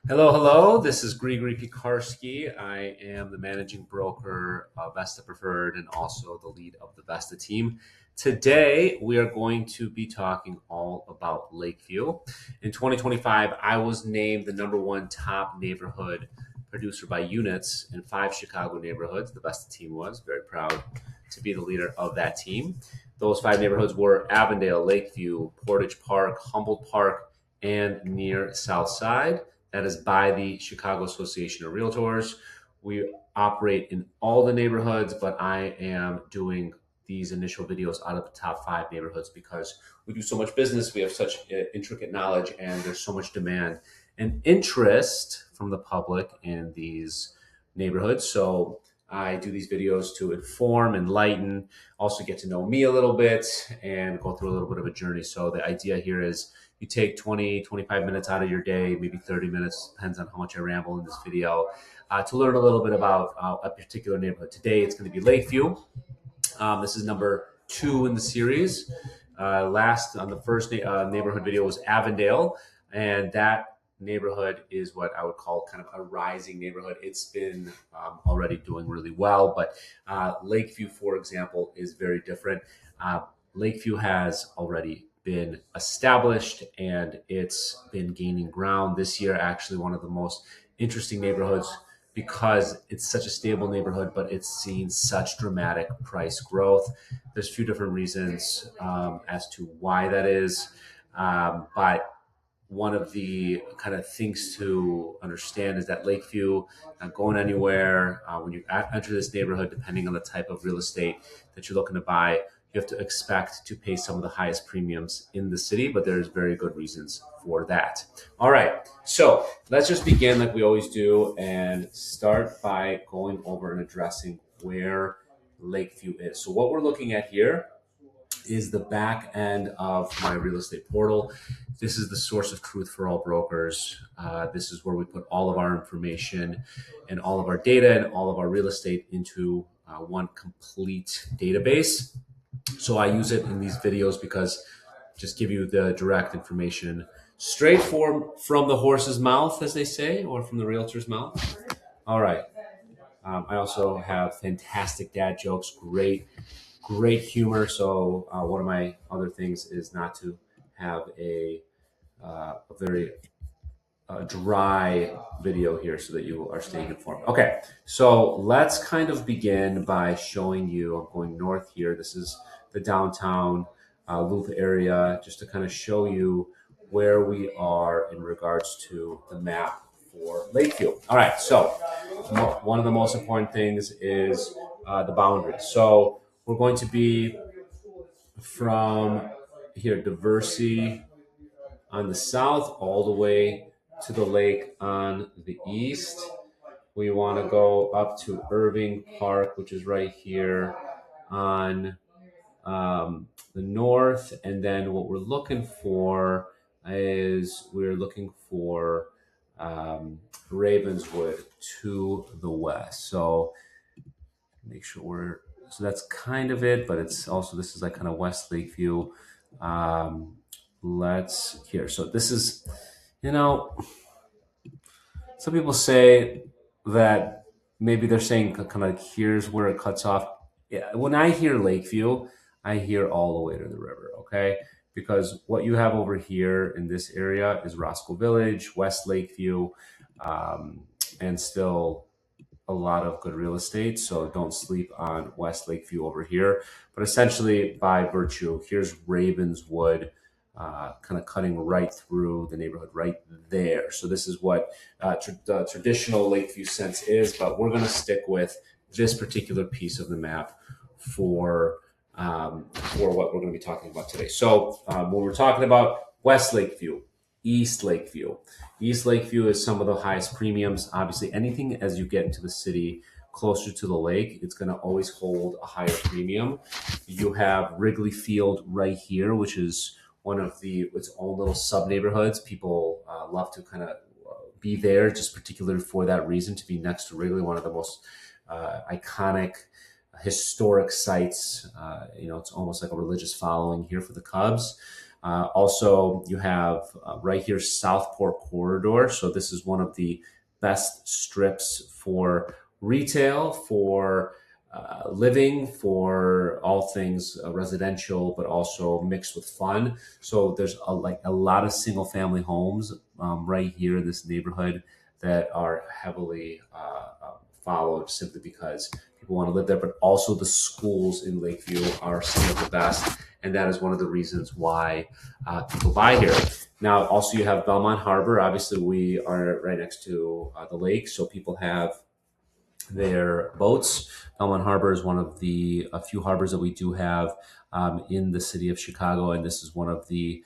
Hello, hello. This is Grigory Pekarsky. I am the managing broker of Vesta Preferred and also the lead of the Vesta Team. Today, we are going to be talking all about Lakeview. In 2025, I was named the #1 top neighborhood producer by units in 5 Chicago neighborhoods. The Vesta Team was very proud to be the leader of that team. Those 5 neighborhoods were Avondale, Lakeview, Portage Park, Humboldt Park, and near South Side. That is by the Chicago Association of Realtors. We operate in all the neighborhoods, but I am doing these initial videos out of the top 5 neighborhoods because we do so much business, we have such intricate knowledge, and there's so much demand and interest from the public in these neighborhoods. So I do these videos to inform, enlighten, also get to know me a little bit, and go through a little bit of a journey. So the idea here is you take 20, 25 minutes out of your day, maybe 30 minutes, depends on how much I ramble in this video, to learn a little bit about a particular neighborhood. Today, it's going to be Lakeview. This is number 2 in the series. Last on the first neighborhood video was Avondale, and that neighborhood is what I would call kind of a rising neighborhood. It's been already doing really well, but Lakeview, for example, is very different. Lakeview has already been established and it's been gaining ground this year. Actually, one of the most interesting neighborhoods because it's such a stable neighborhood, but it's seen such dramatic price growth. There's a few different reasons as to why that is, but one of the kind of things to understand is that Lakeview, not going anywhere. When you enter this neighborhood, depending on the type of real estate that you're looking to buy, you have to expect to pay some of the highest premiums in the city, but there's very good reasons for that. All right, so let's just begin like we always do and start by going over and addressing where Lakeview is. So what we're looking at here is the back end of my real estate portal. This is the source of truth for all brokers. This is where we put all of our information and all of our data and all of our real estate into one complete database. So I use it in these videos because just give you the direct information straight from the horse's mouth, as they say, or from the realtor's mouth. All right. I also have fantastic dad jokes, great humor. So one of my other things is not to have a very dry video here so that you are staying informed. Okay, so let's kind of begin by showing you, I'm going north here. This is the downtown Loop area, just to kind of show you where we are in regards to the map for Lakeview. All right, so one of the most important things is the boundaries. So we're going to be from here, Diversey on the south, all the way to the lake on the east. We want to go up to Irving Park, which is right here on the north. And then what we're looking for is we're looking for Ravenswood to the west. So make sure so that's kind of it, but it's also, this is like kind of West Lakeview. Let's here. So this is, some people say that maybe they're saying kind of like here's where it cuts off. Yeah, when I hear Lakeview, I hear all the way to the river, okay? Because what you have over here in this area is Roscoe Village, West Lakeview, and still a lot of good real estate. So don't sleep on West Lakeview over here. But essentially, by virtue, here's Ravenswood, kind of cutting right through the neighborhood right there. So this is what the traditional Lakeview sense is, but we're going to stick with this particular piece of the map for what we're going to be talking about today. So when we're talking about West Lakeview, East Lakeview. East Lakeview is some of the highest premiums. Obviously, anything as you get into the city closer to the lake, it's going to always hold a higher premium. You have Wrigley Field right here, which is one of its own little sub neighborhoods. People love to kind of be there, just particularly for that reason, to be next to Wrigley, one of the most iconic historic sites. It's almost like a religious following here for the Cubs. Also, you have right here Southport Corridor. So this is one of the best strips for retail, for living, for all things residential, but also mixed with fun. So there's a lot of single family homes right here in this neighborhood that are heavily followed simply because people want to live there, but also the schools in Lakeview are some of the best. And that is one of the reasons why people buy here. Now, also you have Belmont Harbor. Obviously, we are right next to the lake, so people have their boats. Belmont Harbor is one of the a few harbors that we do have in the city of Chicago, and this is one of the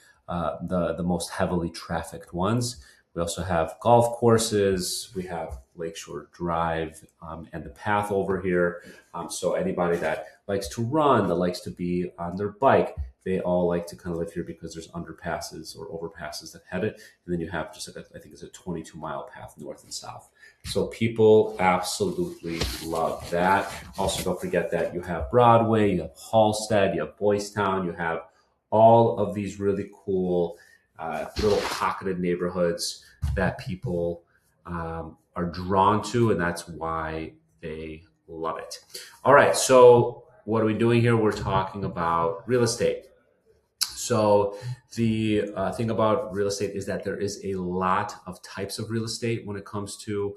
most heavily trafficked ones. We also have golf courses. We have Lakeshore Drive and the path over here. So anybody that likes to run, that likes to be on their bike, they all like to kind of live here because there's underpasses or overpasses that head it. And then you have just like I think it's a 22-mile path north and south. So people absolutely love that. Also, don't forget that you have Broadway, you have Halstead, you have Boys Town, you have all of these really cool little pocketed neighborhoods that people are drawn to, and that's why they love it. All right, so what are we doing here? We're talking about real estate. So the thing about real estate is that there is a lot of types of real estate when it comes to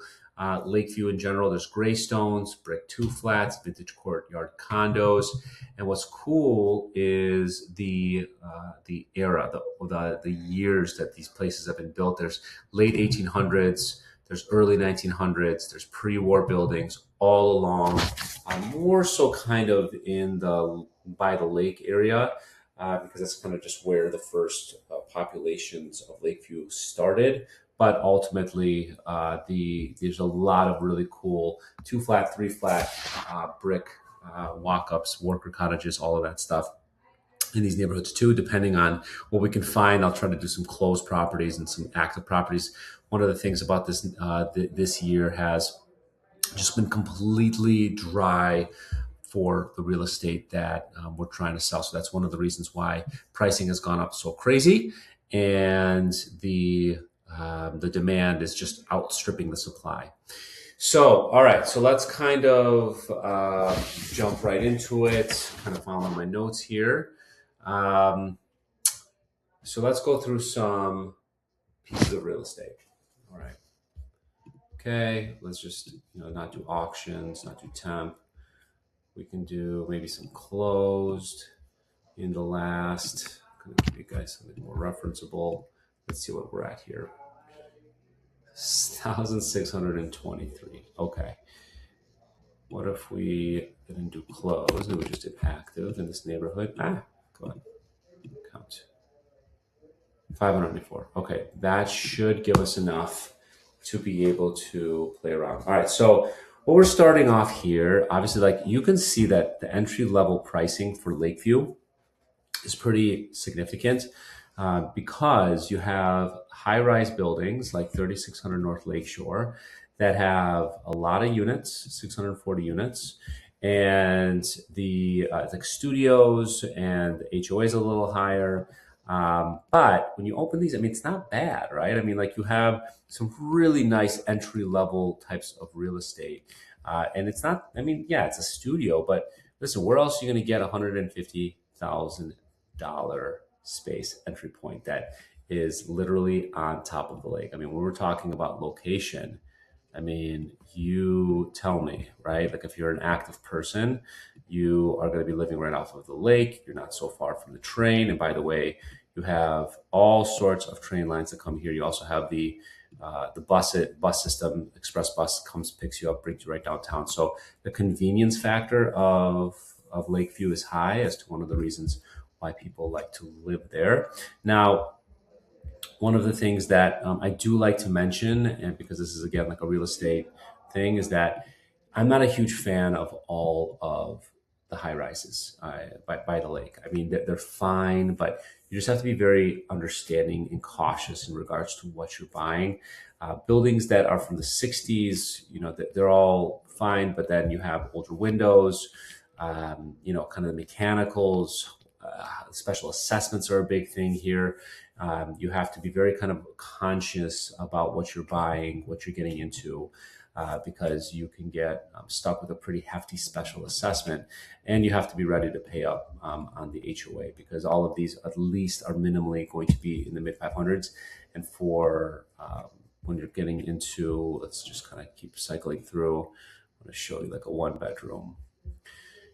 Lakeview in general. There's Greystones, brick 2-flats, vintage courtyard condos, and what's cool is the era, the years that these places have been built. There's late 1800s, there's early 1900s, there's pre-war buildings all along, more so kind of in the by the lake area. Because that's kind of just where the first populations of Lakeview started. But ultimately, there's a lot of really cool 2-flat, 3-flat brick walk-ups, worker cottages, all of that stuff in these neighborhoods too, depending on what we can find. I'll try to do some closed properties and some active properties. One of the things about this this year has just been completely dry for the real estate that we're trying to sell. So that's one of the reasons why pricing has gone up so crazy, and the demand is just outstripping the supply. So, all right, so let's kind of jump right into it, kind of following my notes here. So let's go through some pieces of real estate. All right. Okay, let's just not do auctions, not do temp. We can do maybe some closed in the last. I'm going to give you guys something more referenceable. Let's see what we're at here. 1,623. Okay. What if we didn't do closed and we just did active in this neighborhood? Go ahead. Count. 594. Okay. That should give us enough to be able to play around. All right. So what we're starting off here, obviously, like you can see that the entry level pricing for Lakeview is pretty significant because you have high rise buildings like 3600 North Lakeshore that have a lot of units, 640 units, and the like studios and the HOA is a little higher. But when you open these, I mean, it's not bad, right? I mean, like you have some really nice entry level types of real estate. And it's not, I mean, yeah, it's a studio, but listen, where else are you going to get $150,000 space entry point that is literally on top of the lake? I mean, when we're talking about location, I mean, you tell me, right? Like if you're an active person, you are going to be living right off of the lake. You're not so far from the train. And by the way, you have all sorts of train lines that come here. You also have the bus system. Express bus comes, picks you up, brings you right downtown. So the convenience factor of Lakeview is high as to one of the reasons why people like to live there. Now, one of the things that I do like to mention, and because this is again like a real estate thing, is that I'm not a huge fan of all of the high rises by the lake. I mean, they're fine, but you just have to be very understanding and cautious in regards to what you're buying. Buildings that are from the 60s, they're all fine, but then you have older windows, kind of the mechanicals, special assessments are a big thing here. You have to be very kind of conscious about what you're buying, what you're getting into, because you can get stuck with a pretty hefty special assessment, and you have to be ready to pay up on the HOA, because all of these at least are minimally going to be in the mid 500s. And for when you're getting into, let's just kind of keep cycling through. I'm going to show you like a 1-bedroom.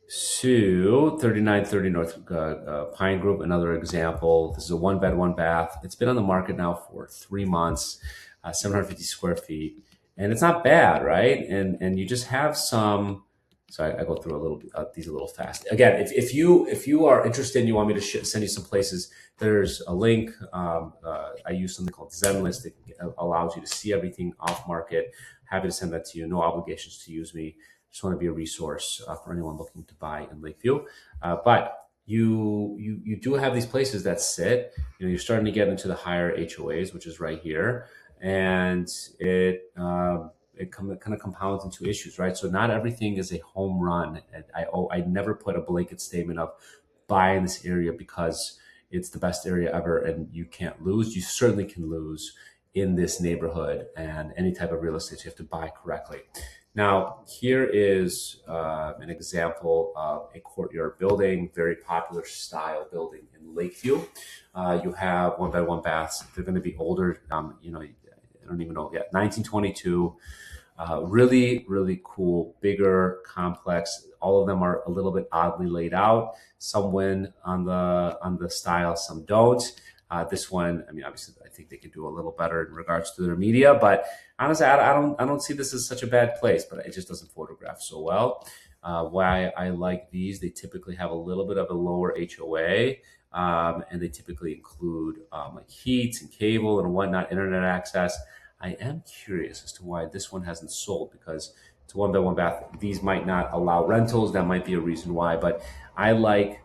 So 3930 North Pine Grove, another example. This is a 1-bed, 1-bath. It's been on the market now for 3 months, 750 square feet. And it's not bad, right? And you just have some. So I go through a little these a little fast. Again, if you are interested and you want me to send you some places, there's a link. I use something called Zenlist that allows you to see everything off market. Happy to send that to you. No obligations to use me. Just want to be a resource for anyone looking to buy in Lakeview. But you do have these places that sit. You're starting to get into the higher HOAs, which is right here, and it kind of compounds into issues, right? So not everything is a home run. And I never put a blanket statement of buy in this area because it's the best area ever and you can't lose. You certainly can lose in this neighborhood, and any type of real estate you have to buy correctly. Now, here is an example of a Courtyard building, very popular style building in Lakeview. You have 1-bed, 1-baths. They're going to be older. I don't even know yet. 1922. Really, really cool, bigger, complex. All of them are a little bit oddly laid out. Some win on the style, some don't. This one, I mean, obviously, I think they could do a little better in regards to their media, but honestly, I don't see this as such a bad place, but it just doesn't photograph so well. Why I like these, they typically have a little bit of a lower HOA, and they typically include like heat and cable and whatnot, internet access. I am curious as to why this one hasn't sold, because it's a 1-bed, 1-bath. These might not allow rentals. That might be a reason why, but I like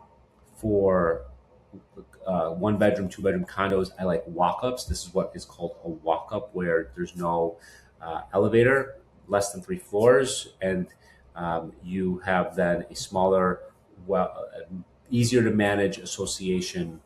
for 1-bedroom, 2-bedroom condos, I like walk-ups. This is what is called a walk-up, where there's no elevator, less than 3 floors, and you have then a smaller, easier to manage association,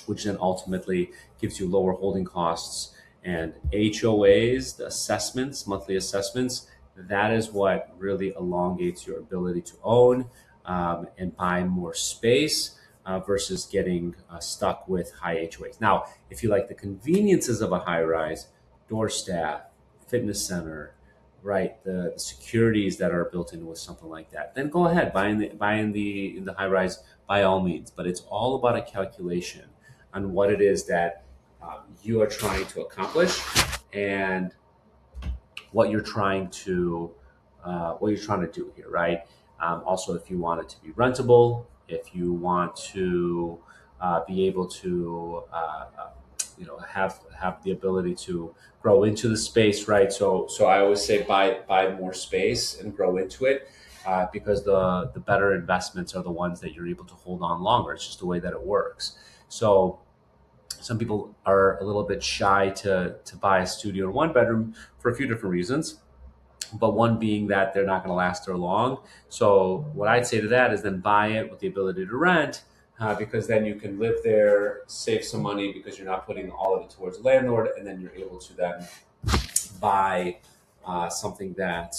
which then ultimately gives you lower holding costs. And HOAs, the assessments, monthly assessments, that is what really elongates your ability to own and buy more space versus getting stuck with high HOAs. Now, if you like the conveniences of a high-rise, door staff, fitness center, right, the securities that are built in with something like that, then go ahead, buy in the high-rise by all means. But it's all about a calculation on what it is that you are trying to accomplish and what you're trying to do here, right? Also, if you want it to be rentable, if you want to be able to have the ability to grow into the space, right? So I always say buy more space and grow into it, because the better investments are the ones that you're able to hold on longer. It's just the way that it works. So some people are a little bit shy to buy a studio in 1-bedroom for a few different reasons, but one being that they're not going to last there long. So what I'd say to that is then buy it with the ability to rent, because then you can live there, save some money because you're not putting all of it towards the landlord, and then you're able to then buy something that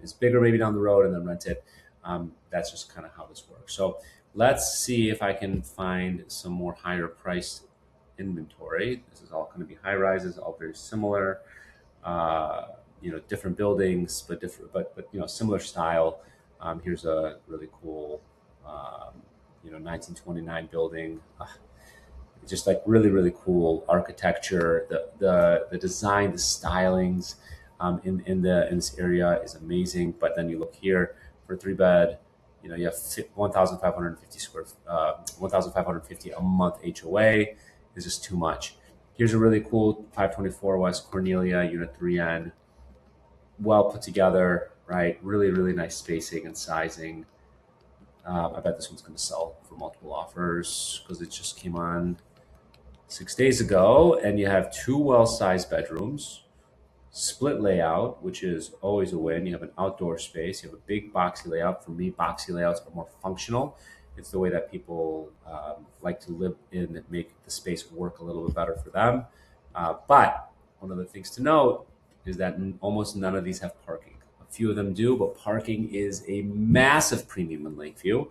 is bigger maybe down the road and then rent it. That's just kind of how this works. So let's see if I can find some more higher priced inventory. This is all going to be high rises, all very similar. Different buildings, but similar style. Here's a really cool, 1929 building. Just like really, really cool architecture. The design, the stylings in this area is amazing. But then you look here for a 3-bed, you have 1,550 a month HOA is just too much. Here's a really cool 524 West Cornelia, Unit 3N. Well put together, right? Really, really nice spacing and sizing. I bet this one's going to sell for multiple offers because it just came on 6 days ago. And you have 2 well-sized bedrooms, split layout, which is always a win. You have an outdoor space. You have a big boxy layout. For me, boxy layouts are more functional. It's the way that people like to live in and make the space work a little bit better for them. But one of the things to note is that almost none of these have parking. A few of them do, but parking is a massive premium in Lakeview.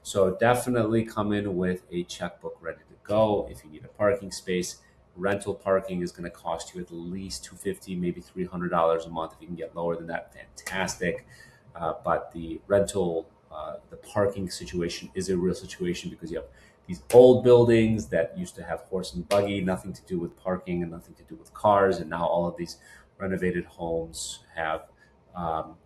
So definitely come in with a checkbook ready to go if you need a parking space. Rental parking is going to cost you at least $250, maybe $300 a month. If you can get lower than that, fantastic. But the the parking situation is a real situation because you have these old buildings that used to have horse and buggy, nothing to do with parking and nothing to do with cars. And now all of these renovated homes have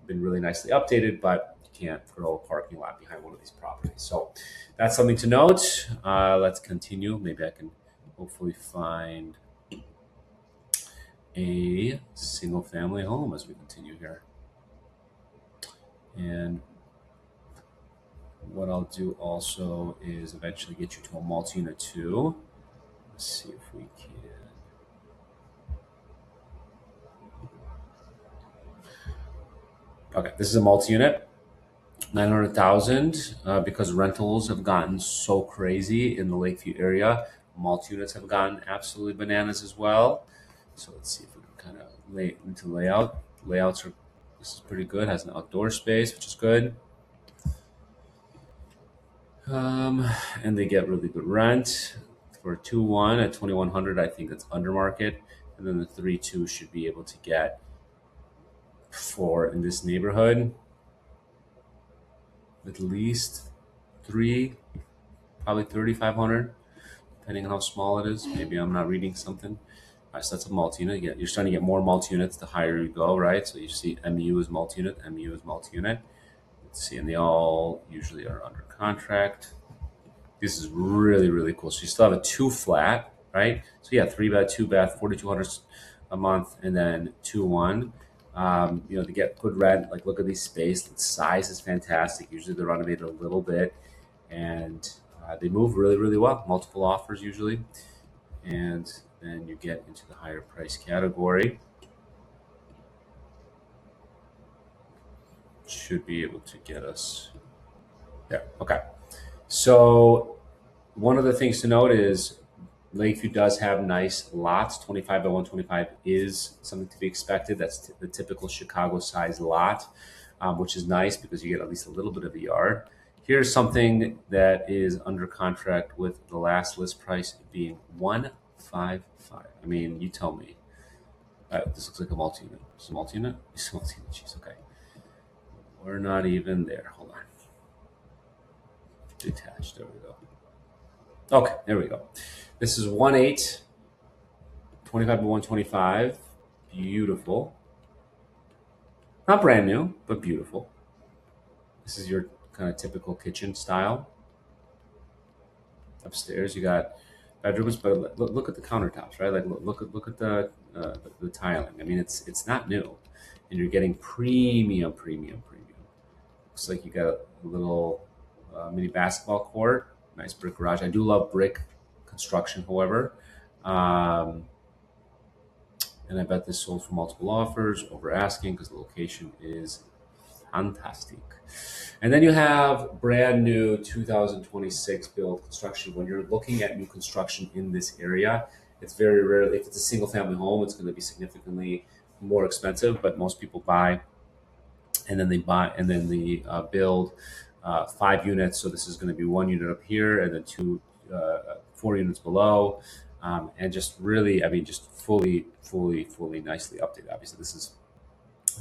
been really nicely updated, but you can't throw a parking lot behind one of these properties. So that's something to note. Let's continue. Maybe I can hopefully find a single family home as we continue here. And what I'll do also is eventually get you to a multi-unit too. Let's see if we can. Okay, this is a multi-unit, 900,000. Because rentals have gotten so crazy in the Lakeview area, multi-units have gotten absolutely bananas as well. So let's see if we can kind of lay into layout. This is pretty good. Has an outdoor space, which is good. And they get really good rent for 2-1 at 2,100. I think that's under market, and then the 3-2 should be able to get for in this neighborhood at least probably 3,500, depending on how small it is. Maybe I'm not reading something. All right, so that's a multi-unit. You're starting to get more multi-units the higher you go, right? So you see MU is multi-unit, MU is multi-unit. Let's see, and they all usually are under contract. This is really, really cool. So you still have a 2 flat, right? So yeah, 3 bed, 2 bath, 4,200 a month, and then 2-1. To get good rent, like look at these space. The size is fantastic. Usually they're renovated a little bit, and they move really, really well. Multiple offers usually, and then you get into the higher price category. Should be able to get us there. Okay. So one of the things to note is Lakeview does have nice lots. 25 by 125 is something to be expected. That's the typical Chicago size lot, which is nice because you get at least a little bit of a yard. Here's something that is under contract with the last list price being 155. I mean, you tell me. This looks like a multi-unit. Is it a multi-unit? It's a multi-unit. Jeez, okay. We're not even there. Hold on. Detached. There we go. Okay, there we go. This is 1.8, 25 by 125. Beautiful. Not brand new, but beautiful. This is your kind of typical kitchen style. Upstairs, you got bedrooms, but look at the countertops, right? Like look at the tiling. I mean, it's not new, and you're getting premium. Looks like you got a little mini basketball court. Nice brick garage. I do love brick construction, however. And I bet this sold for multiple offers, over asking, because the location is fantastic. And then you have brand new 2026 build construction. When you're looking at new construction in this area, it's very rarely, if it's a single family home, it's going to be significantly more expensive, but most people buy and then they build 5 units. So this is going to be 1 unit up here and then 4 units below. And just really, I mean, just fully nicely updated. Obviously, this is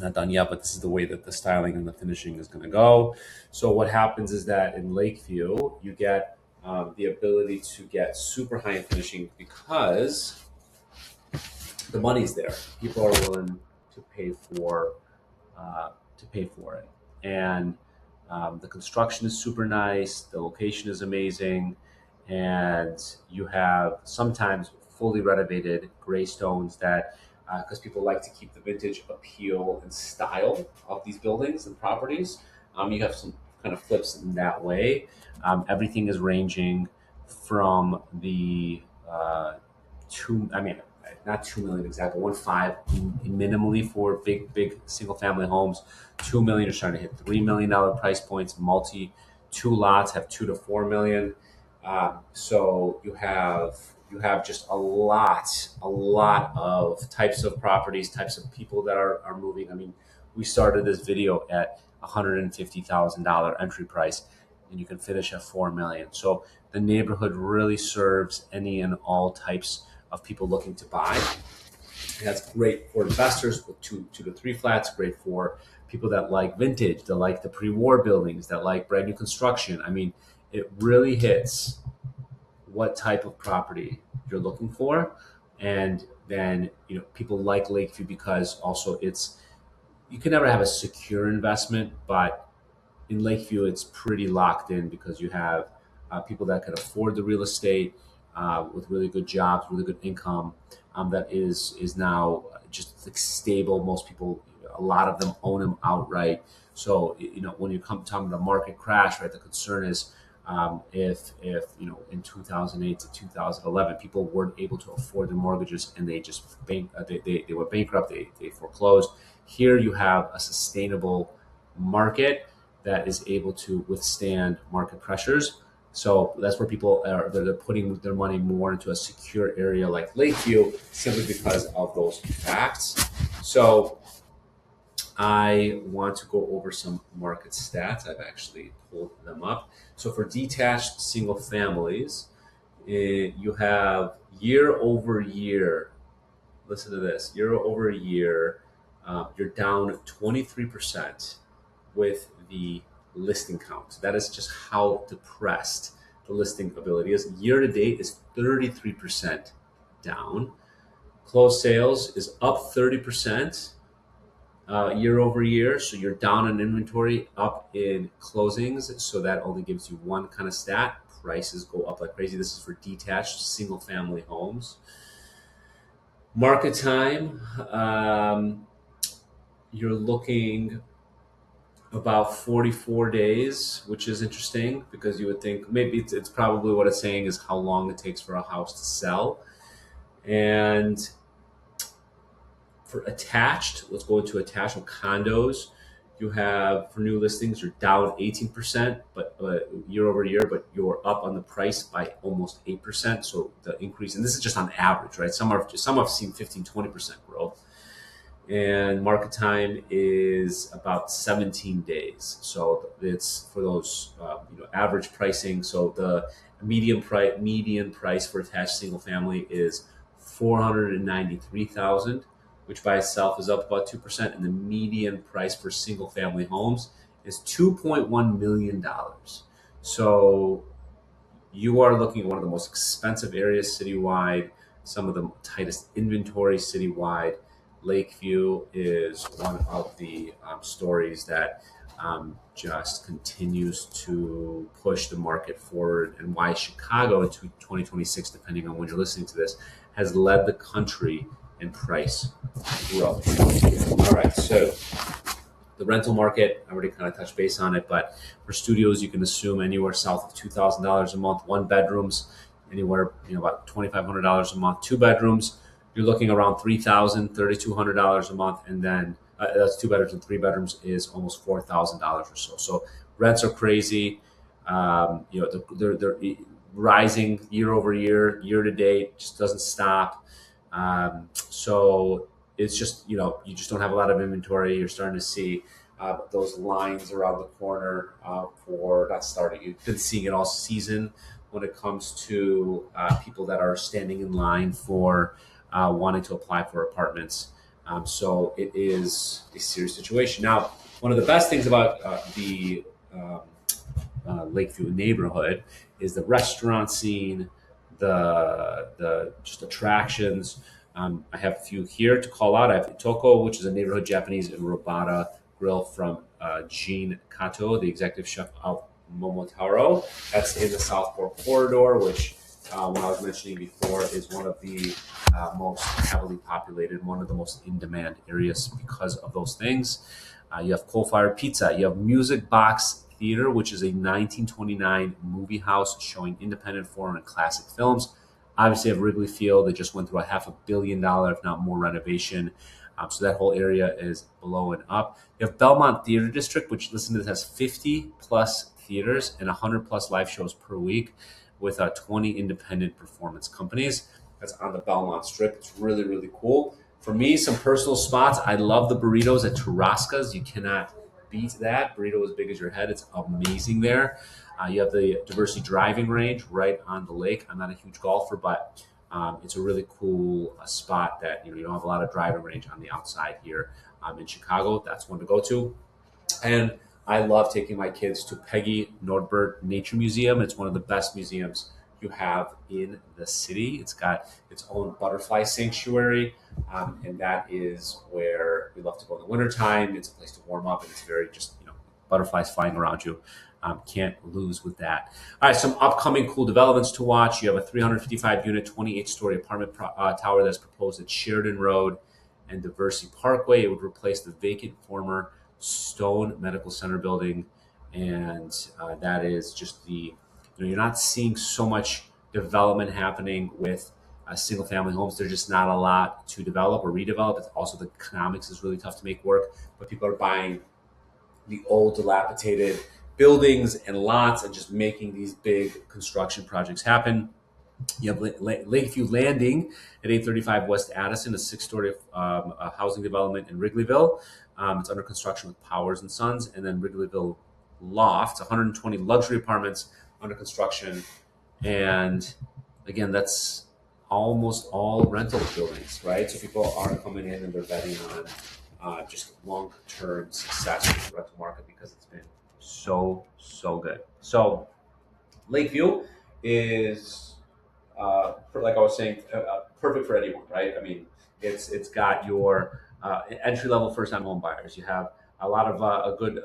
not done yet, but this is the way that the styling and the finishing is going to go. So what happens is that in Lakeview, you get the ability to get super high-end finishing because the money's there. People are willing to pay for it, and the construction is super nice. The location is amazing, and you have sometimes fully renovated Greystones that. Because people like to keep the vintage appeal and style of these buildings and properties. You have some kind of flips in that way. Everything is ranging from the not 2 million exactly, 1.5 minimally for big single family homes. 2 million, you're starting to hit $3 million price points, multi 2 lots have 2 to 4 million. So you have just a lot of types of properties, types of people that are moving. I mean, we started this video at $150,000 entry price, and you can finish at 4 million. So the neighborhood really serves any and all types of people looking to buy. And that's great for investors with two to three flats. Great for people that like vintage, that like the pre-war buildings, that like brand new construction. I mean, it really hits what type of property you're looking for. And then, people like Lakeview because also you can never have a secure investment, but in Lakeview, it's pretty locked in because you have people that can afford the real estate with really good jobs, really good income that is now just like stable. Most people, a lot of them own them outright. So when you come talking about a market crash, right? The concern is if in 2008 to 2011 people weren't able to afford their mortgages and they just they went bankrupt, they foreclosed. Here you have a sustainable market that is able to withstand market pressures. So that's where people they're putting their money more into a secure area like Lakeview simply because of those facts. So I want to go over some market stats. I've actually pulled them up. So for detached single families, you have year over year. Listen to this. Year over year, you're down 23% with the listing count. That is just how depressed the listing ability is. Year to date is 33% down. Closed sales is up 30%. Year over year. So you're down in inventory, up in closings. So that only gives you one kind of stat. Prices go up like crazy. This is for detached single family homes. Market time, you're looking about 44 days, which is interesting because you would think maybe it's probably what it's saying is how long it takes for a house to sell. And for attached, let's go into attached or condos. You have for new listings, you're down 18%, but year over year, but you're up on the price by almost 8%. So the increase, and this is just on average, right? Some have seen 15, 20% growth. And market time is about 17 days. So it's for those average pricing. So the median price for attached single family is $493,000, which by itself is up about 2%, and the median price for single family homes is $2.1 million. So you are looking at one of the most expensive areas citywide, some of the tightest inventory citywide. Lakeview is one of the stories that just continues to push the market forward, and why Chicago in 2026, depending on when you're listening to this, has led the country in price growth. All right, so the rental market, I already kind of touched base on it, but for studios, you can assume anywhere south of $2,000 a month. One bedrooms, anywhere about $2,500 a month. Two bedrooms, you're looking around $3,000, $3,200 a month, and then that's two bedrooms, and three bedrooms is almost $4,000 or so. So rents are crazy. They're rising year over year, year to date, just doesn't stop. So it's just you just don't have a lot of inventory. You're starting to see those lines around the corner for not starting. You've been seeing it all season when it comes to people that are standing in line for wanting to apply for apartments. So it is a serious situation. Now, one of the best things about the Lakeview neighborhood is the restaurant scene, the just attractions. I have a few here to call out. I have Itoko, which is a neighborhood Japanese and Robata grill from Jean Kato, the executive chef of Momotaro. That's in the Southport Corridor, which when I was mentioning before, is one of the most heavily populated, one of the most in-demand areas because of those things. You have coal-fired pizza. You have Music Box Theater, which is a 1929 movie house showing independent, foreign, and classic films. Obviously, you have Wrigley Field. They just went through a $500 million, if not more, renovation. So that whole area is blowing up. You have Belmont Theater District, which, listen to this, has 50 plus theaters and 100 plus live shows per week with 20 independent performance companies. That's on the Belmont Strip. It's really, really cool. For me, some personal spots. I love the burritos at Tarasca's. You cannot beat that. Burrito as big as your head. It's amazing there. You have the Diversity Driving Range right on the lake. I'm not a huge golfer, but it's a really cool spot that you don't have a lot of driving range on the outside here in Chicago. That's one to go to. And I love taking my kids to Peggy Nordberg Nature Museum. It's one of the best museums you have in the city. It's got its own butterfly sanctuary, and that is where we love to go in the wintertime. It's a place to warm up, and it's very just, butterflies flying around you. Can't lose with that. All right, some upcoming cool developments to watch. You have a 355-unit, 28-story apartment tower that's proposed at Sheridan Road and Diversity Parkway. It would replace the vacant former Stone Medical Center building, and that is just you're not seeing so much development happening with single-family homes. There's just not a lot to develop or redevelop. It's also the economics is really tough to make work, but people are buying the old dilapidated buildings and lots and just making these big construction projects happen. You have Lakeview Landing at 835 West Addison, a 6-story housing development in Wrigleyville. It's under construction with Powers and Sons. And then Wrigleyville Lofts, 120 luxury apartments under construction. And again, that's almost all rental buildings, right? So people are coming in and they're betting on just long-term success with the rental market because it's been so good. So Lakeview is, like I was saying, perfect for anyone, right? I mean, it's got your entry-level first-time home buyers. You have a lot of good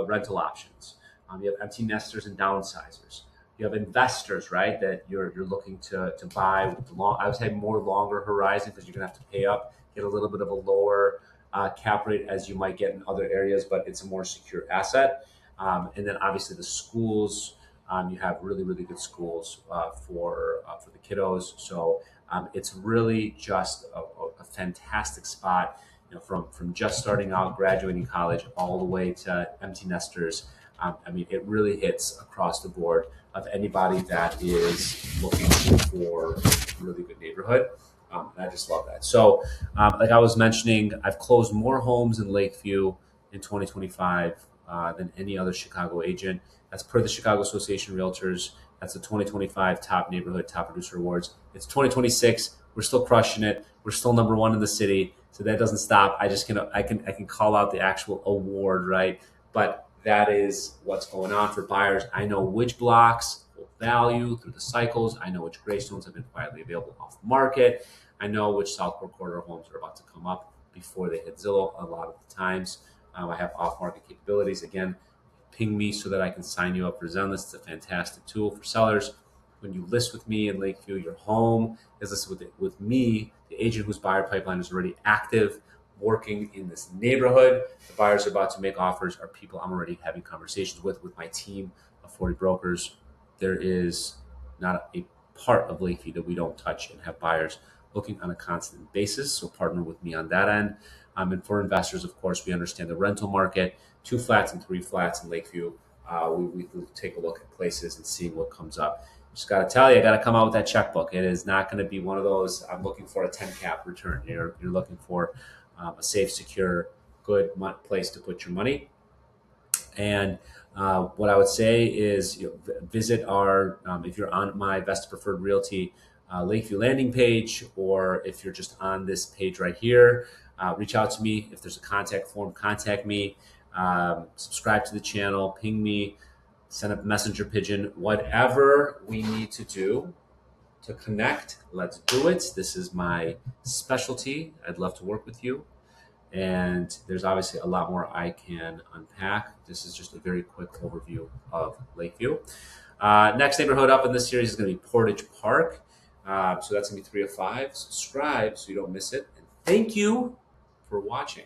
rental options. You have empty nesters and downsizers. You have investors, right, that you're looking to buy with I would say more longer horizon because you're going to have to pay up, get a little bit of a lower cap rate as you might get in other areas, but it's a more secure asset. And then obviously the schools, you have really, really good schools for the kiddos. So it's really just a fantastic spot, from just starting out, graduating college, all the way to empty nesters. I mean, it really hits across the board of anybody that is looking for a really good neighborhood. And I just love that. So, like I was mentioning, I've closed more homes in Lakeview in 2025 than any other Chicago agent. That's per the Chicago Association of Realtors. That's the 2025 Top Neighborhood, Top Producer Awards. It's 2026. We're still crushing it. We're still number one in the city. So that doesn't stop. I can call out the actual award, right? But that is what's going on for buyers. I know which blocks will value through the cycles. I know which Greystones have been quietly available off the market. I know which Southport Corridor homes are about to come up before they hit Zillow a lot of the times. I have off-market capabilities. Again, ping me so that I can sign you up for Zenlist. It's a fantastic tool for sellers. When you list with me in Lakeview, your home is listed with me, the agent whose buyer pipeline is already active, working in this neighborhood. The buyers are about to make offers are people I'm already having conversations with my team of 40 brokers. There is not a part of Lakeview that we don't touch and have buyers looking on a constant basis. So partner with me on that end. And for investors, of course, we understand the rental market, 2 flats and 3 flats in Lakeview. We take a look at places and seeing what comes up. Just got to tell you, I got to come out with that checkbook. It is not going to be one of those, I'm looking for a 10 cap return. You're looking for a safe, secure, good place to put your money. And what I would say is visit our, if you're on my Vesta Preferred Realty Lakeview landing page, or if you're just on this page right here, reach out to me. If there's a contact form, contact me. Subscribe to the channel, ping me, send a messenger pigeon, whatever we need to do to connect. Let's do it. This is my specialty. I'd love to work with you. And there's obviously a lot more I can unpack. This is just a very quick overview of Lakeview. Next neighborhood up in this series is going to be Portage Park. So that's going to be 3 of 5. Subscribe so you don't miss it. And thank you for watching.